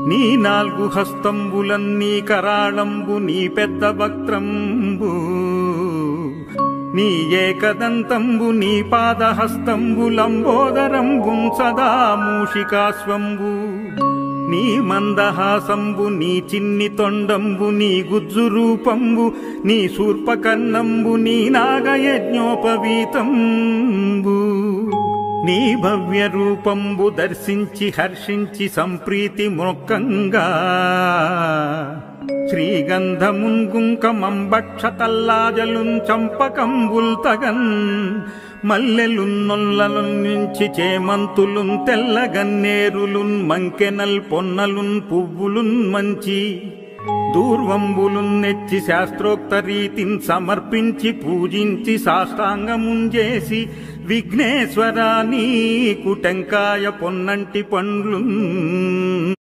నీ నాలుగు హస్తంబులన్నీ కరాళంబు నీ పెద్ద వక్త్రంబు నీ ఏకదంతంబు నీ పాదహస్తంబులంబోదరంబుం సదా మూషికాశ్వంబు నీ మందహాసంబు నీ చిన్ని తొండంబు నీ గుజ్జు రూపంబు నీ శూర్పకర్ణంబు నీ నాగయజ్ఞోపవీతంబు నీ భవ్య రూపంబు దర్శించి హర్షించి సంప్రీతి మొక్కంగా శ్రీగంధమున్ కుంకమంబక్షతల్లాజలున్ చంపకంబుల్ తగన్ మల్లెలున్ నొల్లలున్ నుంచి చేమంతులున్ తెల్లగన్నేరులున్ మంకెనల్ పొన్నలున్ పువ్వులున్ మంచి దూర్వంబులున్ నెచ్చి శాస్త్రోక్త రీతిన్ సమర్పించి పూజించి సాష్టాంగముంజేసి విఘ్నేశ్వరా నీకు టెంకాయ పొన్నంటి పండ్లున్